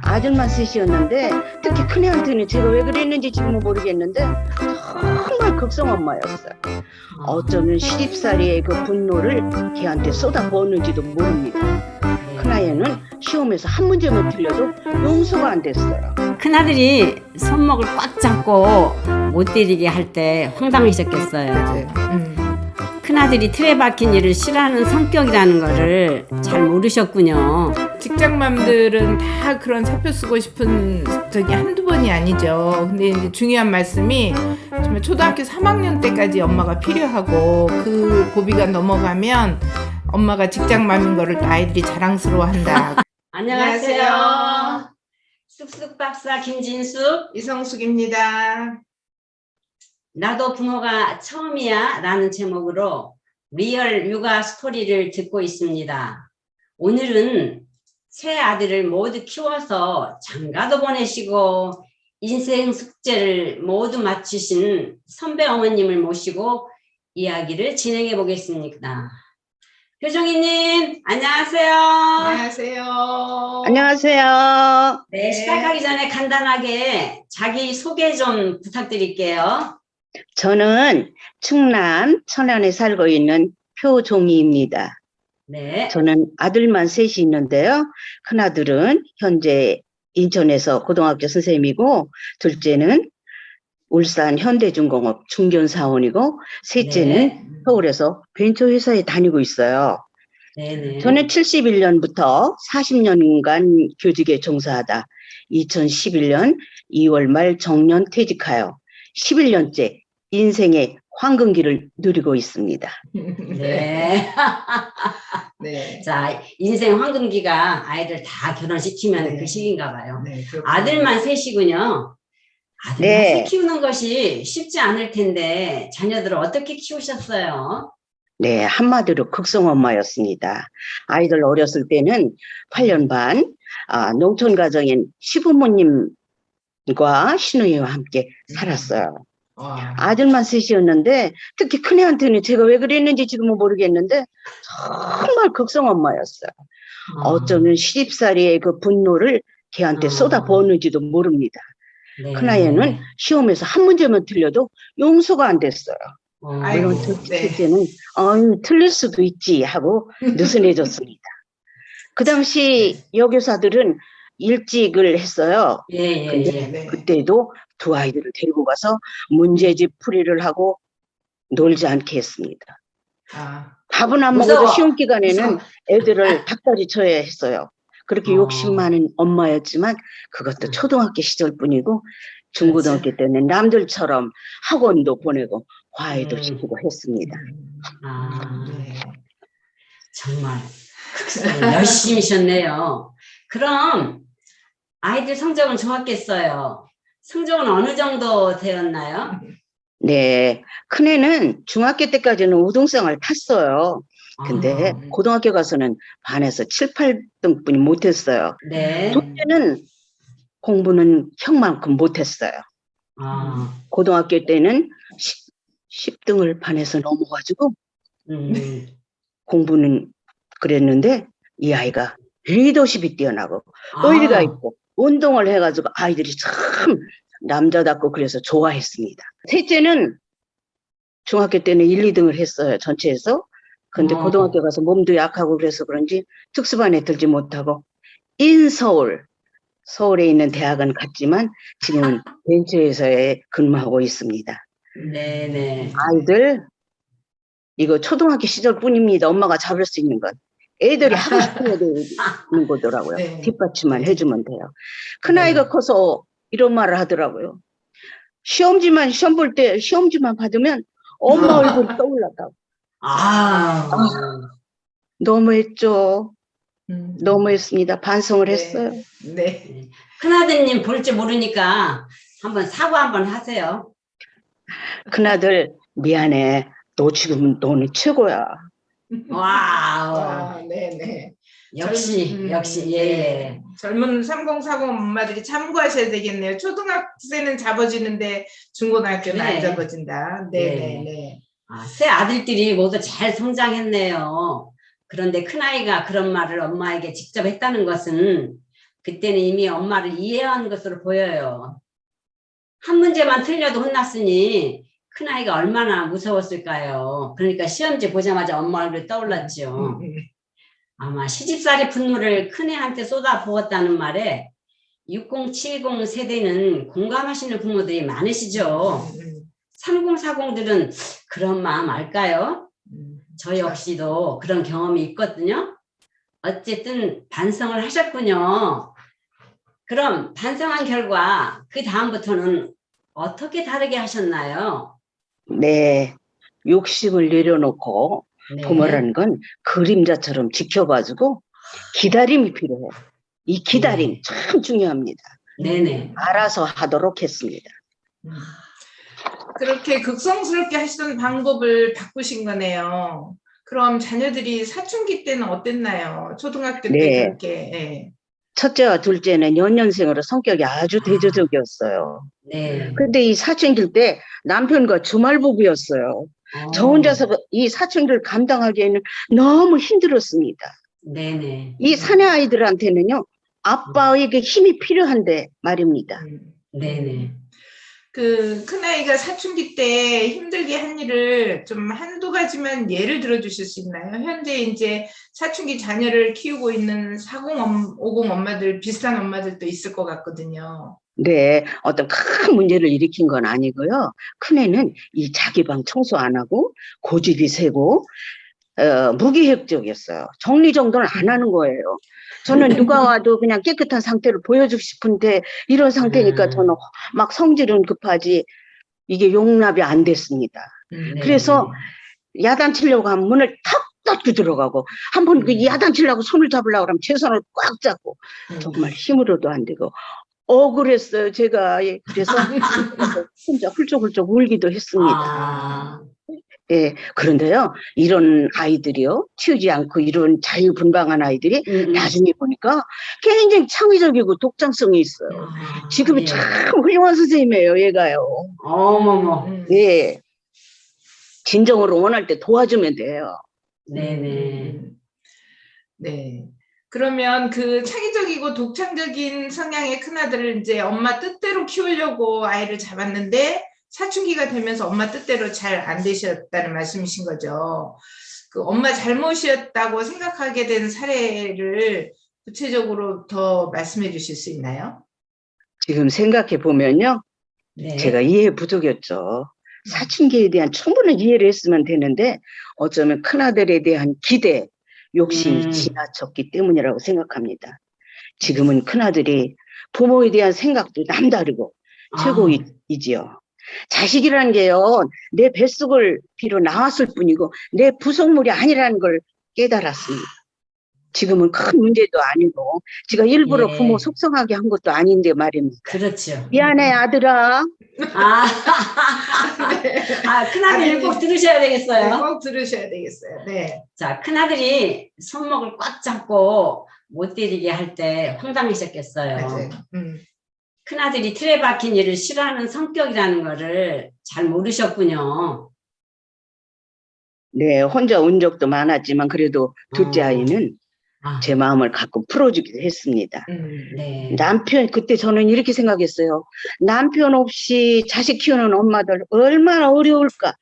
아들만 셋이었는데 특히 큰애한테는 제가 왜 그랬는지 지금은 모르겠는데 정말 극성 엄마였어요. 어쩌면 시집살이의 그 분노를 걔한테 쏟아부었는지도 모릅니다. 큰아이는 시험에서 한 문제만 틀려도 용서가 안 됐어요. 큰아들이 손목을 꽉 잡고 못 때리게 할 때 황당하셨겠어요. 큰아들이 틀에 박힌 일을 싫어하는 성격이라는 거를 잘 모르셨군요. 직장맘들은 다 그런 사표 쓰고 싶은 적이 한두 번이 아니죠. 근데 이제 중요한 말씀이 정말 초등학교 3학년 때까지 엄마가 필요하고 그 고비가 넘어가면 엄마가 직장맘인 거를 또 아이들이 자랑스러워한다. 안녕하세요. 쑥쑥 박사 김진숙. 이성숙입니다. 나도 부모가 처음이야 라는 제목으로 리얼 육아 스토리를 듣고 있습니다. 오늘은 세 아들을 모두 키워서 장가도 보내시고 인생 숙제를 모두 마치신 선배 어머님을 모시고 이야기를 진행해 보겠습니다. 효정이님 안녕하세요. 안녕하세요. 안녕하세요. 네, 시작하기 전에 간단하게 자기 소개 좀 부탁드릴게요. 저는 충남 천안에 살고 있는 표종희입니다. 네. 저는 아들만 셋이 있는데요. 큰아들은 현재 인천에서 고등학교 선생님이고, 둘째는 울산 현대중공업 중견사원이고, 셋째는 네. 서울에서 벤처회사에 다니고 있어요. 네네. 저는 71년부터 40년간 교직에 종사하다 2011년 2월 말 정년 퇴직하여 11년째 인생의 황금기를 누리고 있습니다. 네. 네. 자, 인생 황금기가 아이들 다 결혼시키면 네. 그 시기인가 봐요. 네, 아들만 셋이군요. 아들만 네. 셋 키우는 것이 쉽지 않을 텐데 자녀들을 어떻게 키우셨어요? 네, 한마디로 극성엄마였습니다. 아이들 어렸을 때는 8년 반 농촌 가정인 시부모님과 시누이와 함께 살았어요. 아들만 셋이었는데 특히 큰애한테는 제가 왜 그랬는지 지금은 모르겠는데 정말 극성엄마였어요. 어쩌면 시집살이의 그 분노를 걔한테 쏟아부었는지도 모릅니다. 네. 큰아이는 시험에서 한 문제만 틀려도 용서가 안 됐어요. 아이고, 물론 네. 첫째는 틀릴 수도 있지 하고 느슨해졌습니다. 그 당시 여교사들은 일찍을 했어요. 예, 근데 예. 네. 그때도 두 아이들을 데리고 가서 문제집 풀이를 하고 놀지 않게 했습니다. 밥은 안 먹어도 무서워. 시험 기간에는 무서워. 애들을 닭다리 쳐야 했어요. 그렇게 욕심 많은 엄마였지만 그것도 음. 초등학교 시절뿐이고 중고등학교 때는 남들처럼 학원도 보내고 과외도 시키고 했습니다. 네. 정말 열심히셨네요. 그럼 아이들 성적은 좋았겠어요. 성적은 어느 정도 되었나요? 네, 큰애는 중학교 때까지는 우등생을 탔어요. 근데 고등학교 가서는 반에서 7, 8등뿐이 못했어요. 네. 둘째는 공부는 형만큼 못했어요. 고등학교 때는 10등을 반에서 넘어가지고 공부는 그랬는데 이 아이가 리더십이 뛰어나고 의리가 있고 운동을 해가지고 아이들이 참 남자답고 그래서 좋아했습니다. 셋째는 중학교 때는 1, 2등을 했어요. 전체에서. 근데 고등학교 가서 몸도 약하고 그래서 그런지 특수반에 들지 못하고 인서울, 서울에 있는 대학은 갔지만 지금은 벤처회사에 근무하고 있습니다. 네네. 아이들 이거 초등학교 시절뿐입니다. 엄마가 잡을 수 있는 건. 애들이 하고 싶은 게 되는 거더라고요. 네. 뒷받침만 해주면 돼요. 큰아이가 커서 이런 말을 하더라고요. 시험 볼 때 시험지만 받으면 엄마 얼굴이 떠올랐다고. 너무했죠. 너무했습니다. 반성을 했어요. 네. 큰아드님 볼 줄 모르니까 한번 사과 한번 하세요. 큰아들 미안해. 너 지금 너는 최고야. 와우. 네네. 역시 예. 젊은 3040 엄마들이 참고하셔야 되겠네요. 초등학생은 잡아주는데 중고등학교는 안 네. 잡아준다. 네네네. 세 아들들이 모두 잘 성장했네요. 그런데 큰아이가 그런 말을 엄마에게 직접 했다는 것은 그때는 이미 엄마를 이해한 것으로 보여요. 한 문제만 틀려도 혼났으니 큰아이가 얼마나 무서웠을까요? 그러니까 시험지 보자마자 엄마 얼굴이 떠올랐죠. 아마 시집살이 분노를 큰애한테 쏟아부었다는 말에 6070 세대는 공감하시는 부모들이 많으시죠. 3040들은 그런 마음 알까요? 저 역시도 그런 경험이 있거든요. 어쨌든 반성을 하셨군요. 그럼 반성한 결과 그 다음부터는 어떻게 다르게 하셨나요? 네, 욕심을 내려놓고 네. 부모라는 건 그림자처럼 지켜봐주고 기다림이 필요해요. 이 기다림 네. 참 중요합니다. 네네. 알아서 하도록 했습니다. 그렇게 극성스럽게 하시던 방법을 바꾸신 거네요. 그럼 자녀들이 사춘기 때는 어땠나요? 초등학교 때 네. 그렇게. 예. 첫째와 둘째는 연년생으로 성격이 아주 대조적이었어요. 네. 근데 이 사춘기 때 남편과 주말 부부였어요. 저 혼자서 이 사춘기를 감당하기에는 너무 힘들었습니다. 네네. 이 사내 아이들한테는요, 아빠에게 힘이 필요한데 말입니다. 네네. 그 큰아이가 사춘기 때 힘들게 한 일을 좀 한두 가지만 예를 들어 주실 수 있나요? 현재 이제 사춘기 자녀를 키우고 있는 40, 50 엄마들, 비슷한 엄마들도 있을 것 같거든요. 네, 어떤 큰 문제를 일으킨 건 아니고요. 큰애는 이 자기 방 청소 안 하고 고집이 세고 무기획적이었어요. 정리정돈을 안 하는 거예요. 저는 누가 와도 그냥 깨끗한 상태를 보여주고 싶은데 이런 상태니까 저는 막 성질은 급하지 이게 용납이 안 됐습니다. 그래서 야단치려고 하면 문을 탁 닫고 들어가고 한번 그 야단치려고 손을 잡으려고 하면 제 손을 꽉 잡고 정말 힘으로도 안 되고 억울했어요 제가. 그래서 혼자 훌쩍훌쩍 울기도 했습니다. 예, 그런데요, 이런 아이들이요, 튀우지 않고 이런 자유분방한 아이들이 나중에 보니까 굉장히 창의적이고 독창성이 있어요. 지금은 예. 참 훌륭한 선생님이에요, 얘가요. 어머머. 예, 진정으로 원할 때 도와주면 돼요. 네네. 네. 그러면 그 창의적이고 독창적인 성향의 큰아들을 이제 엄마 뜻대로 키우려고 아이를 잡았는데 사춘기가 되면서 엄마 뜻대로 잘 안 되셨다는 말씀이신 거죠. 그 엄마 잘못이었다고 생각하게 된 사례를 구체적으로 더 말씀해 주실 수 있나요? 지금 생각해 보면요, 네. 제가 이해 부족이었죠. 사춘기에 대한 충분한 이해를 했으면 되는데 어쩌면 큰아들에 대한 기대, 욕심이 지나쳤기 때문이라고 생각합니다. 지금은 큰아들이 부모에 대한 생각도 남다르고 최고이지요. 자식이라는 게요, 내 뱃속을 비로 나왔을 뿐이고 내 부속물이 아니라는 걸 깨달았습니다. 지금은 큰 문제도 아니고 제가 일부러 예. 부모 속상하게 한 것도 아닌데 말입니다. 그렇죠. 미안해 아들아. 큰아들 꼭 들으셔야 네, 되겠어요. 꼭 들으셔야 되겠어요. 네. 자, 큰아들이 손목을 꽉 잡고 못 때리게 할 때 황당하셨겠어요. 맞아요. 큰아들이 틀에 박힌 일을 싫어하는 성격이라는 거를 잘 모르셨군요. 네, 혼자 운 적도 많았지만 그래도 둘째 아이는 제 마음을 가끔 풀어주기도 했습니다. 네. 남편, 그때 저는 이렇게 생각했어요. 남편 없이 자식 키우는 엄마들 얼마나 어려울까.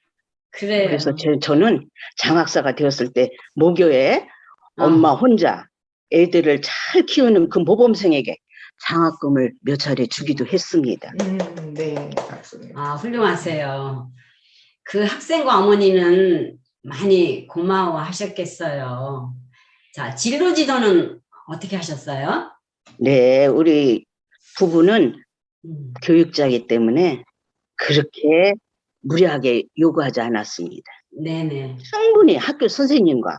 그래요. 그래서 저는 장학사가 되었을 때 모교에 엄마 혼자 애들을 잘 키우는 그 모범생에게 장학금을 몇 차례 주기도 했습니다. 네, 맞습니다. 훌륭하세요. 그 학생과 어머니는 많이 고마워하셨겠어요. 자, 진로 지도는 어떻게 하셨어요? 네, 우리 부부는 교육자이기 때문에 그렇게 무리하게 요구하지 않았습니다. 네네. 충분히 학교 선생님과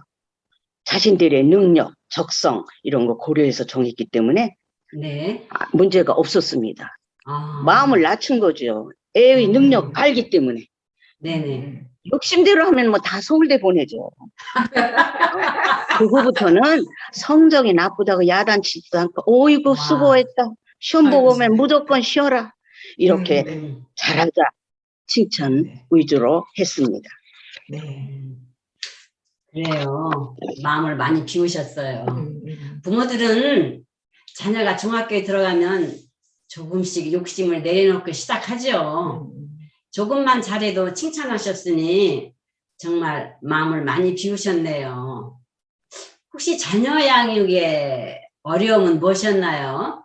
자신들의 능력, 적성 이런 거 고려해서 정했기 때문에 네. 문제가 없었습니다. 마음을 낮춘 거죠. 애의 능력 알기 때문에. 네네. 욕심대로 하면 뭐 다 서울대 보내죠. 그 후부터는 성적이 나쁘다고 야단치지도 않고 어이구 수고했다. 시험 보고 오면 무조건 쉬어라. 이렇게 잘하자 칭찬 위주로 했습니다. 네. 그래요. 마음을 많이 비우셨어요. 부모들은 자녀가 중학교에 들어가면 조금씩 욕심을 내려놓기 시작하죠. 조금만 잘해도 칭찬하셨으니 정말 마음을 많이 비우셨네요. 혹시 자녀 양육에 어려움은 무엇이었나요?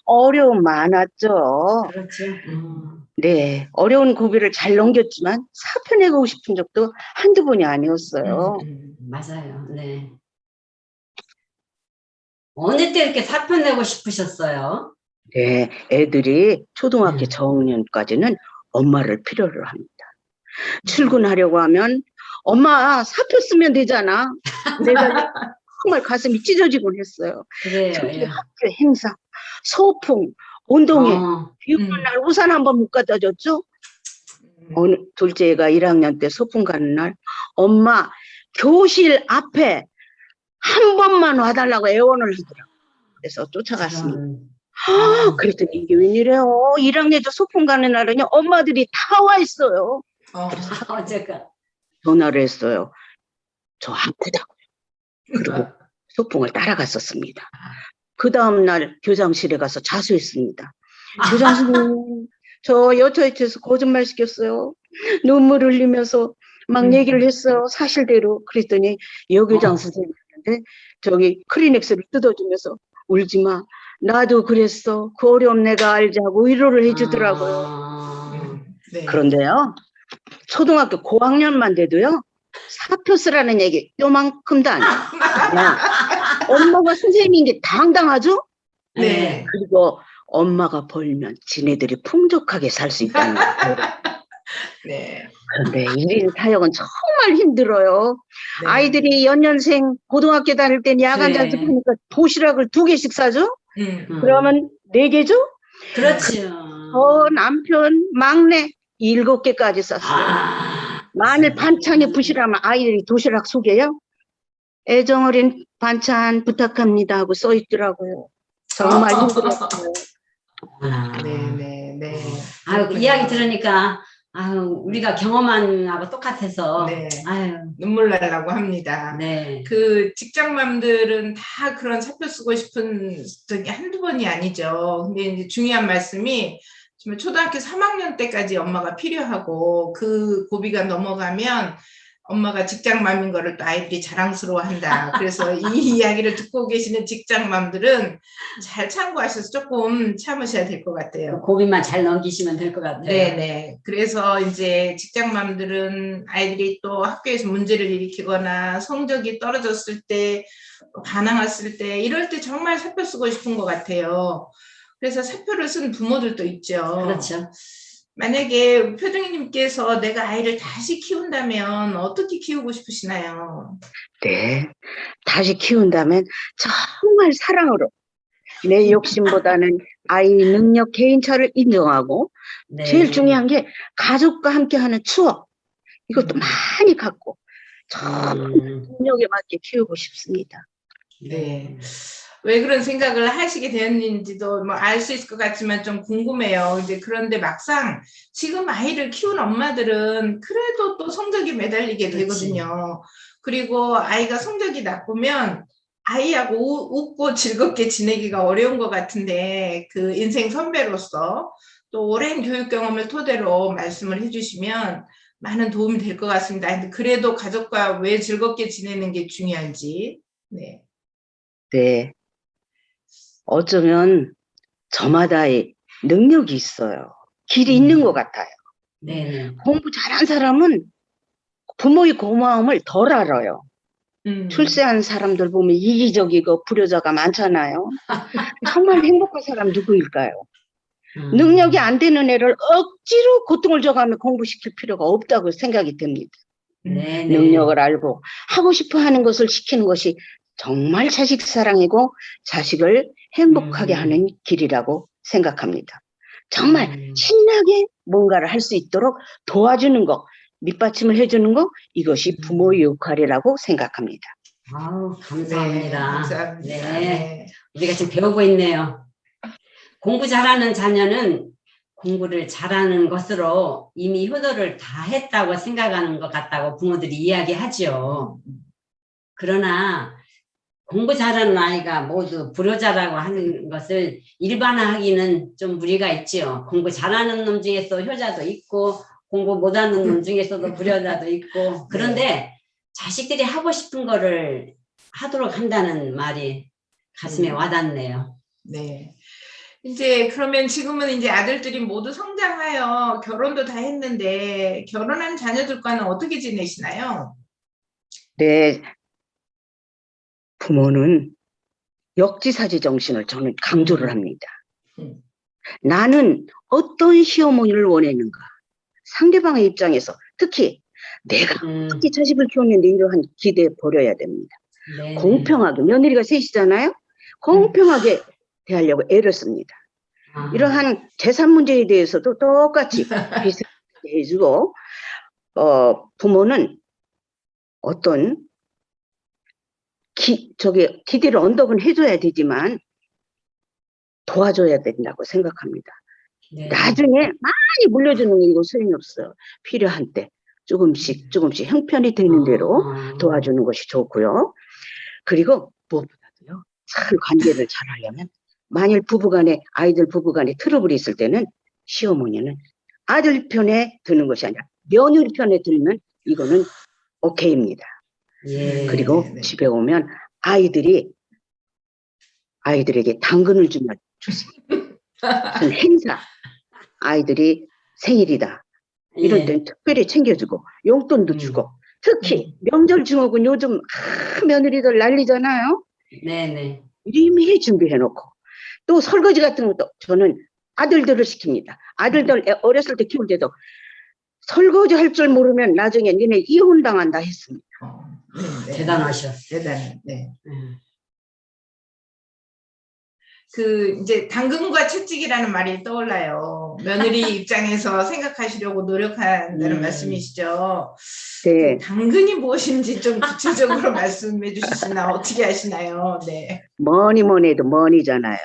어려움 많았죠. 그렇죠. 네, 어려운 고비를 잘 넘겼지만 사표 내고 싶은 적도 한두 번이 아니었어요. 맞아요. 네. 어느 때 이렇게 사표 내고 싶으셨어요? 네, 애들이 초등학교 저학년까지는 엄마를 필요로 합니다. 출근하려고 하면 엄마 사표 쓰면 되잖아. 내가 정말 가슴이 찢어지곤 했어요. 그래요. 특히 예. 학교 행사, 소풍, 운동회, 비 오는 날 우산 한 번 못 갖다 줬죠? 어느 둘째가 1학년 때 소풍 가는 날 엄마 교실 앞에 한 번만 와달라고 애원을 하더라고요. 그래서 쫓아갔습니다. 그랬더니 이게 웬일이에요? 1학년도 소풍 가는 날은요 엄마들이 다 와 있어요. 어제가. 전화를 했어요. 저 아프다고요. 그리고 소풍을 따라갔었습니다. 그 다음날 교장실에 가서 자수했습니다. 교장 선생님, 저 여차여차해서 거짓말 시켰어요. 눈물 흘리면서 막 얘기를 했어요. 사실대로. 그랬더니 여교장 선생님인데 저기 크리넥스를 뜯어주면서 울지 마. 나도 그랬어. 그 어려움 내가 알자고 위로를 해주더라고요. 네. 그런데요. 초등학교 고학년만 돼도요. 사표 쓰라는 얘기 요만큼도 안 해요. 그냥 엄마가 선생님인 게 당당하죠? 네. 그리고 엄마가 벌면 지네들이 풍족하게 살 수 있다는 거예요. 네. 그런데 1인 사역은 정말 힘들어요. 네. 아이들이 연년생 고등학교 다닐 땐 야간 네. 자습하니까 도시락을 2개씩 사죠? 그러면 4개죠? 그렇죠. 남편, 막내 7개까지 쌌어요. 만일 반찬이 부실하면 아이들이 도시락 속에요. 애정어린 반찬 부탁합니다 하고 써 있더라고요. 정말 힘들었어요. 네. 아유, 그 이야기 들으니까 아유, 우리가 경험한 하고 똑같아서 네. 아유, 눈물 나려고 합니다. 네. 그 직장맘들은 다 그런 사표 쓰고 싶은 적이 한두 번이 아니죠. 근데 이제 중요한 말씀이 정말 초등학교 3학년 때까지 엄마가 필요하고 그 고비가 넘어가면 엄마가 직장맘인 거를 또 아이들이 자랑스러워한다. 그래서 이 이야기를 듣고 계시는 직장맘들은 잘 참고하셔서 조금 참으셔야 될 것 같아요. 고비만 잘 넘기시면 될 것 같아요. 네네. 그래서 이제 직장맘들은 아이들이 또 학교에서 문제를 일으키거나 성적이 떨어졌을 때, 반항했을 때, 이럴 때 정말 사표 쓰고 싶은 것 같아요. 그래서 사표를 쓴 부모들도 있죠. 그렇죠. 만약에 표정이님께서 내가 아이를 다시 키운다면 어떻게 키우고 싶으시나요? 네, 다시 키운다면 정말 사랑으로 내 욕심보다는 아이 능력 개인차를 인정하고 네. 제일 중요한 게 가족과 함께하는 추억 이것도 많이 갖고 정말 능력에 맞게 키우고 싶습니다. 네. 왜 그런 생각을 하시게 되었는지도 뭐 알 수 있을 것 같지만 좀 궁금해요. 이제 그런데 막상 지금 아이를 키운 엄마들은 그래도 또 성적이 매달리게 되거든요. 그리고 아이가 성적이 나쁘면 아이하고 웃고 즐겁게 지내기가 어려운 것 같은데 그 인생 선배로서 또 오랜 교육 경험을 토대로 말씀을 해주시면 많은 도움이 될 것 같습니다. 근데 그래도 가족과 왜 즐겁게 지내는 게 중요한지. 네. 네. 어쩌면 저마다의 능력이 있어요. 길이 있는 것 같아요. 네. 공부 잘한 사람은 부모의 고마움을 덜 알아요. 출세한 사람들 보면 이기적이고 불효자가 많잖아요. 정말 행복한 사람 누구일까요? 능력이 안 되는 애를 억지로 고통을 줘가며 공부시킬 필요가 없다고 생각이 듭니다. 네. 능력을 알고 하고 싶어 하는 것을 시키는 것이 정말 자식 사랑이고 자식을 행복하게 하는 길이라고 생각합니다. 정말 신나게 뭔가를 할 수 있도록 도와주는 거, 밑받침을 해주는 거, 이것이 부모의 역할이라고 생각합니다. 아우, 감사합니다. 네, 감사합니다. 네. 우리가 지금 배우고 있네요. 공부 잘하는 자녀는 공부를 잘하는 것으로 이미 효도를 다 했다고 생각하는 것 같다고 부모들이 이야기하죠. 그러나 공부 잘하는 아이가 모두 불효자라고 하는 것을 일반화하기는 좀 무리가 있지요. 공부 잘하는 놈 중에서 효자도 있고 공부 못하는 놈 중에서도 불효자도 있고 그런데 자식들이 하고 싶은 거를 하도록 한다는 말이 가슴에 와닿네요. 네. 이제 그러면 지금은 이제 아들들이 모두 성장하여 결혼도 다 했는데 결혼한 자녀들과는 어떻게 지내시나요? 네, 부모는 역지사지 정신을 저는 강조를 합니다. 음. 나는 어떤 시어머니를 원했는가? 상대방의 입장에서 특히 내가 어떻게 자식을 키웠는데 이러한 기대에 버려야 됩니다. 네. 공평하게, 며느리가 셋이잖아요. 공평하게 대하려고 애를 씁니다. 이러한 재산 문제에 대해서도 똑같이 비슷하게 해주고 부모는 어떤 기대를 언덕은 해줘야 되지만 도와줘야 된다고 생각합니다. 네. 나중에 많이 물려주는 게 이거 소용이 없어요. 필요한 때 조금씩 형편이 되는 대로 도와주는 것이 좋고요. 그리고 무엇보다도요. 잘 관계를 잘 하려면 만일 아이들 부부간에 트러블이 있을 때는 시어머니는 아들 편에 드는 것이 아니라 며느리 편에 들면 이거는 오케이입니다. 예. 그리고 집에 오면 아이들에게 당근을 주면 좋습니다. 무슨 행사, 아이들이 생일이다. 이럴 땐 특별히 챙겨주고 용돈도 주고 특히 명절 증후군 요즘 며느리들 난리잖아요. 네네. 미리미리 준비해놓고 또 설거지 같은 것도 저는 아들들을 시킵니다. 아들들 어렸을 때 키울 때도 설거지 할 줄 모르면 나중에 니네 이혼당한다 했습니다. 대단하셔. 대단해. 네. 그 이제 당근과 채찍이라는 말이 떠올라요. 며느리 입장에서 생각하시려고 노력한다는 말씀이시죠. 네. 당근이 무엇인지 좀 구체적으로 말씀해 주실 수 있나 어떻게 하시나요? 네. 뭐니 해도 뭐니잖아요.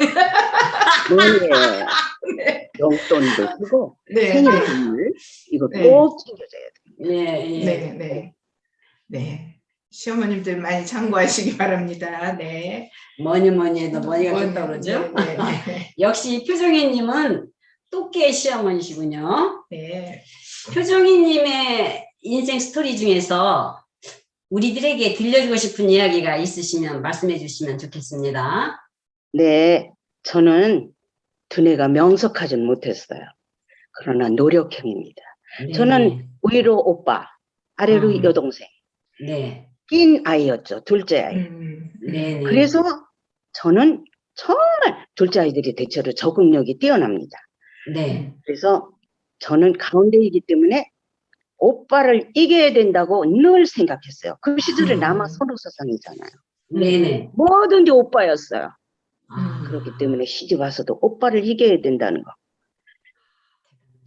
뭐니에 네. 용돈도 주고 네. 생일 선물 이거 네. 꼭 챙겨줘야 돼요. 네. 네. 시어머님들 많이 참고하시기 바랍니다. 네. 뭐니 해도 뭐니가 좋다고 그러죠? 네. 역시 표정이님은 똑개의 시어머니시군요. 네. 표정이님의 인생 스토리 중에서 우리들에게 들려주고 싶은 이야기가 있으시면 말씀해 주시면 좋겠습니다. 네, 저는 두뇌가 명석하진 못했어요. 그러나 노력형입니다. 네. 저는 위로 오빠, 아래로 여동생. 네. 낀 아이였죠. 둘째 아이. 네. 그래서 저는 정말 둘째 아이들이 대체로 적응력이 뛰어납니다. 네. 그래서 저는 가운데이기 때문에 오빠를 이겨야 된다고 늘 생각했어요. 그 시절에 남아 선호서상이잖아요. 네네. 뭐든지 오빠였어요. 아. 그렇기 때문에 시집 와서도 오빠를 이겨야 된다는 거.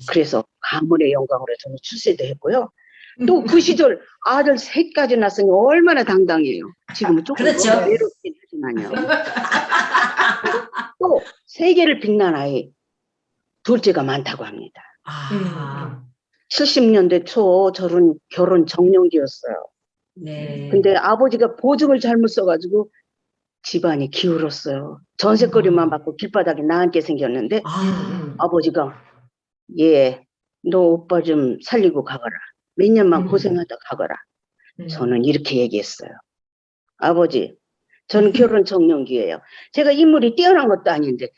그래서 가문의 영광으로 저는 출세도 했고요. 또 그 시절 아들 셋까지 낳았으니 얼마나 당당해요. 지금은 조금 그렇죠. 외롭긴 하지만요. 또 세계를 빛난 아이 둘째가 많다고 합니다. 아. 70년대 초 저는 결혼 정년기였어요. 네. 근데 아버지가 보증을 잘못 써가지고 집안이 기울었어요. 전세거리만 받고 길바닥에 나앉게 생겼는데 아버지가 너 오빠 좀 살리고 가거라. 몇 년만 고생하다 가거라. 저는 이렇게 얘기했어요. 아버지, 저는 결혼 정년기예요. 제가 인물이 뛰어난 것도 아닌데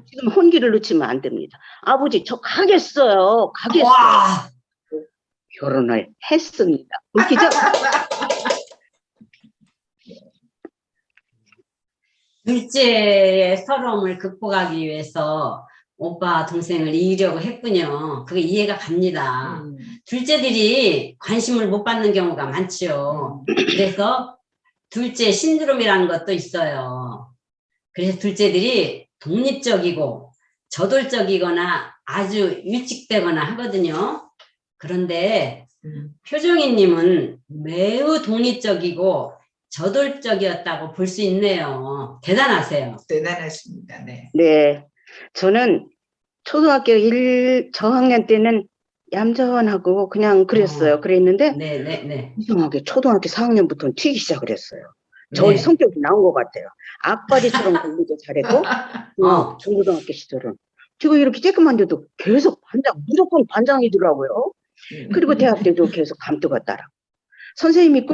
지금 혼기를 놓치면 안 됩니다. 아버지, 저 가겠어요. 와. 결혼을 했습니다. 웃기죠? 둘째의 서러움을 극복하기 위해서 오빠 동생을 이기려고 했군요. 그게 이해가 갑니다. 둘째들이 관심을 못 받는 경우가 많죠. 그래서 둘째 신드롬이라는 것도 있어요. 그래서 둘째들이 독립적이고 저돌적이거나 아주 일찍되거나 하거든요. 그런데 표정이님은 매우 독립적이고 저돌적이었다고 볼 수 있네요. 대단하세요. 대단하십니다. 네. 네. 저는 초등학교 저학년 때는 얌전하고 그냥 그랬어요. 그랬는데 네. 이상하게 초등학교 4학년부터는 튀기 시작을 했어요. 저희 네. 성격이 나온 것 같아요. 악바리처럼 공부도 잘했고, 중고등학교 시절은. 지금 이렇게 쬐끔한데도 계속 무조건 반장이더라고요. 그리고 대학 때도 계속 감독가 따라. 선생님이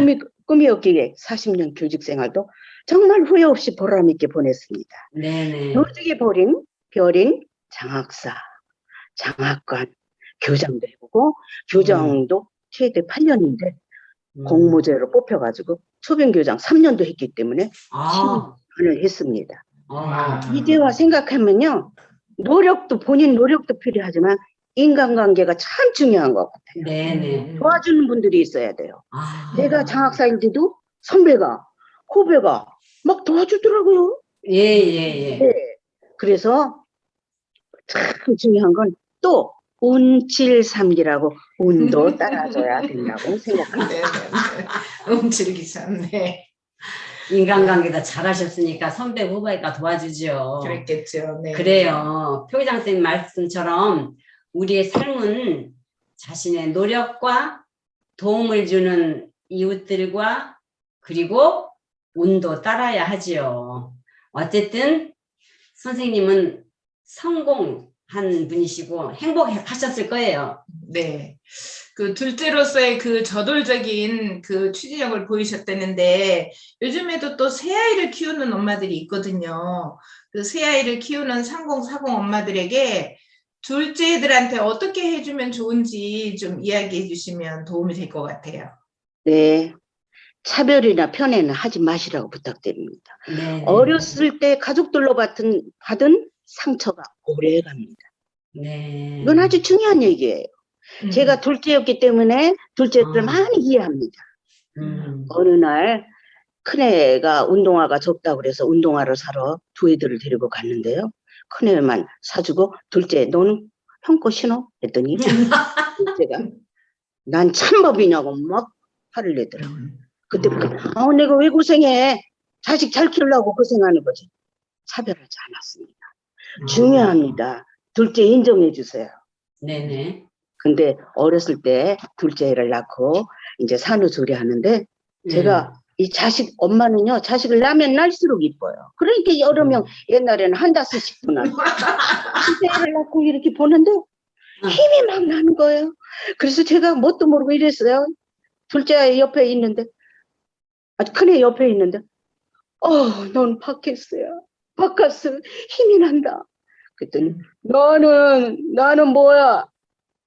꿈이었기에 40년 교직 생활도 정말 후회 없이 보람있게 보냈습니다. 네네. 요직에 별인 장학사, 장학관, 교장도 해보고, 교장도 최대 8년인데, 공모제로 뽑혀가지고, 초빙교장 3년도 했기 때문에, 아, 10년을 했습니다. 아, 이제와 생각하면요, 본인 노력도 필요하지만, 인간관계가 참 중요한 것 같아요. 네네. 도와주는 분들이 있어야 돼요. 아, 내가 장학사일 때도 선배가, 후배가 막 도와주더라고요. 예, 예, 예. 네. 그래서 참 중요한 건 또 운칠삼기라고 운도 따라줘야 된다고 생각합니다. 음칠기삼. 인간관계도 잘하셨으니까 선배 후배가 도와주죠. 그랬겠죠. 네. 그래요. 표기장 선생님 말씀처럼 우리의 삶은 자신의 노력과 도움을 주는 이웃들과 그리고 운도 따라야 하지요. 어쨌든 선생님은 성공한 분이시고 행복하셨을 거예요. 네. 그 둘째로서의 그 저돌적인 그 추진력을 보이셨다는데 요즘에도 또 새아이를 키우는 엄마들이 있거든요. 그 새아이를 키우는 3040 엄마들에게 둘째들한테 어떻게 해주면 좋은지 좀 이야기해 주시면 도움이 될 것 같아요. 네. 차별이나 편애는 하지 마시라고 부탁드립니다. 네. 어렸을 때 가족들로 받은 상처가 오래 갑니다. 네. 이건 아주 중요한 얘기예요. 제가 둘째였기 때문에 둘째를 많이 이해합니다. 어느 날 큰애가 운동화가 적다고 그래서 운동화를 사러 두 애들을 데리고 갔는데요. 큰애만 사주고 둘째 너는 형 거 신어? 했더니 둘째가 난 참법이냐고 막 화를 내더라고요. 그때부터 내가 왜 고생해? 자식 잘 키우려고 고생하는 거지. 차별하지 않았습니다. 중요합니다. 둘째 인정해 주세요. 네네. 근데 어렸을 때 둘째를 낳고 이제 산후조리 하는데 제가 이 엄마는요, 자식을 낳으면 날수록 이뻐요. 그러니까 여러 명 옛날에는 한 다섯씩 도 낳고 둘째를 낳고 이렇게 보는데 힘이 막 나는 거예요. 그래서 제가 뭣도 모르고 이랬어요. 둘째 옆에 있는데, 큰애 옆에 있는데, 넌 바카스야. 바카스 힘이 난다. 그랬더니 나는 뭐야?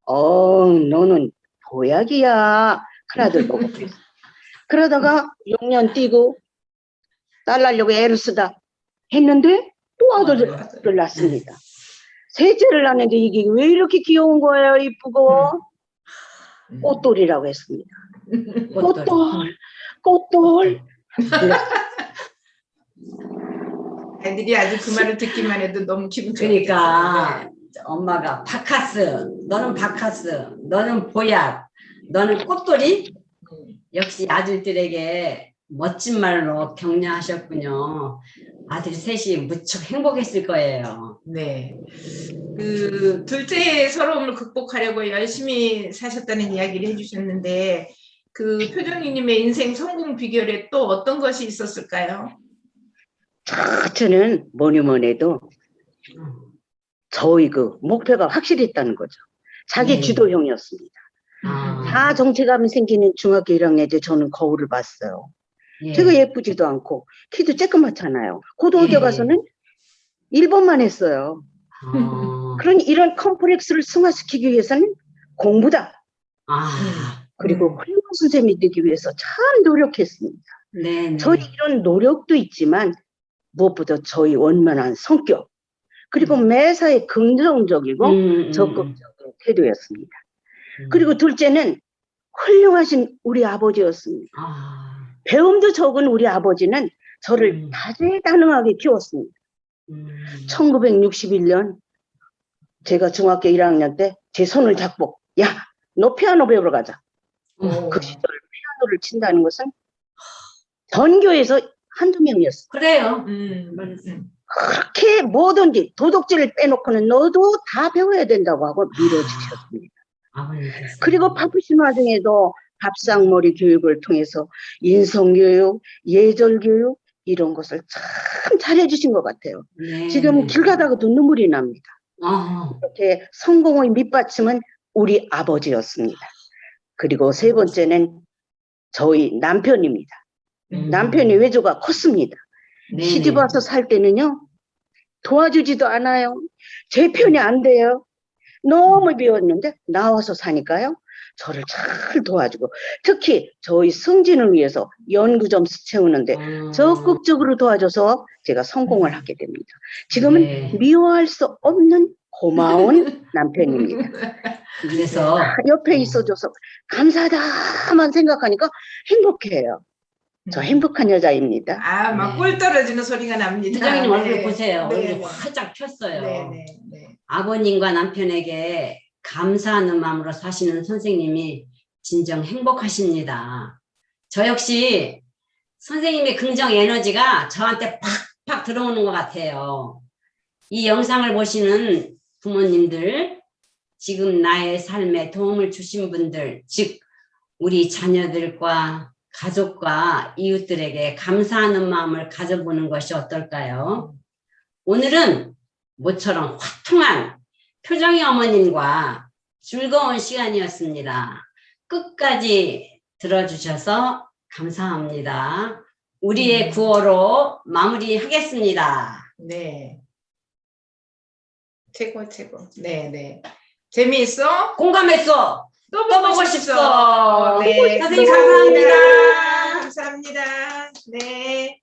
너는 보약이야. 큰아들 보고 그랬어. 그러다가 6년 뛰고 딸 낳으려고 애를 쓰다 했는데 또 아들을 낳습니다. 셋째를 낳는데 이게 왜 이렇게 귀여운 거예요? 이쁘고. 꽃돌이라고 했습니다. 꽃돌. 애들이 아주 그 말을 듣기만 해도 너무 기분 좋아요. 그러니까 엄마가 너는 바카스, 너는 보약, 너는 꽃돌이. 역시 아들들에게 멋진 말로 격려하셨군요. 아들 셋이 무척 행복했을 거예요. 네. 그 둘째의 서러움을 극복하려고 열심히 사셨다는 이야기를 해주셨는데 그 표정이님의 인생 성공 비결에 또 어떤 것이 있었을까요? 저는 뭐니 해도 저희 그 목표가 확실히 있다는 거죠. 자기 주도형이었습니다. 다 정체감이 생기는 중학교 1학년 때 저는 거울을 봤어요. 제가 예쁘지도 않고 키도 쬐끄맣잖아요. 고등학교 가서는 1번만 했어요. 그러니 이런 컴플렉스를 승화시키기 위해서는 공부다. 그리고 훌륭한 선생님이 되기 위해서 참 노력했습니다. 저희 이런 노력도 있지만 무엇보다 저희 원만한 성격 그리고 매사에 긍정적이고 적극적인 태도였습니다. 그리고 둘째는 훌륭하신 우리 아버지였습니다. 배움도 적은 우리 아버지는 저를 다재다능하게 키웠습니다. 1961년 제가 중학교 1학년 때 제 손을 잡고 야, 너 피아노 배우러 가자. 그 시절 피아노를 친다는 것은 전교에서 한두 명이었어요. 그래요. 그렇게 뭐든지 도덕질을 빼놓고는 너도 다 배워야 된다고 하고 밀어주셨습니다. 그리고 바쁘신 와중에도 밥상머리 교육을 통해서 인성교육, 예절교육 이런 것을 참 잘해주신 것 같아요. 네. 지금 길 가다가도 눈물이 납니다. 이렇게 성공의 밑받침은 우리 아버지였습니다. 그리고 세 번째는 저희 남편입니다. 남편이 외조가 컸습니다. 네네. 시집 와서 살 때는요, 도와주지도 않아요. 제 편이 안 돼요. 너무 미웠는데 나와서 사니까요, 저를 잘 도와주고, 특히 저희 승진을 위해서 연구점 채우는데 적극적으로 도와줘서 제가 성공을 하게 됩니다. 지금은 네. 미워할 수 없는 고마운 남편입니다. 그래서 옆에 있어줘서 감사하다만 생각하니까 행복해요. 저 행복한 여자입니다. 아, 막 네. 꿀 떨어지는 소리가 납니다. 부장님 얼굴 네. 보세요. 네, 얼굴이 네. 활짝 폈어요. 네, 네. 아버님과 남편에게 감사하는 마음으로 사시는 선생님이 진정 행복하십니다. 저 역시 선생님의 긍정 에너지가 저한테 팍팍 들어오는 것 같아요. 이 영상을 보시는 부모님들, 지금 나의 삶에 도움을 주신 분들, 즉 우리 자녀들과 가족과 이웃들에게 감사하는 마음을 가져보는 것이 어떨까요? 오늘은 모처럼 화통한 표정이 어머님과 즐거운 시간이었습니다. 끝까지 들어주셔서 감사합니다. 우리의 구호로 마무리하겠습니다. 네. 최고. 네, 네. 재미있어? 공감했어. 또 보고 싶어. 네. 선생님 감사합니다. 감사합니다. 네.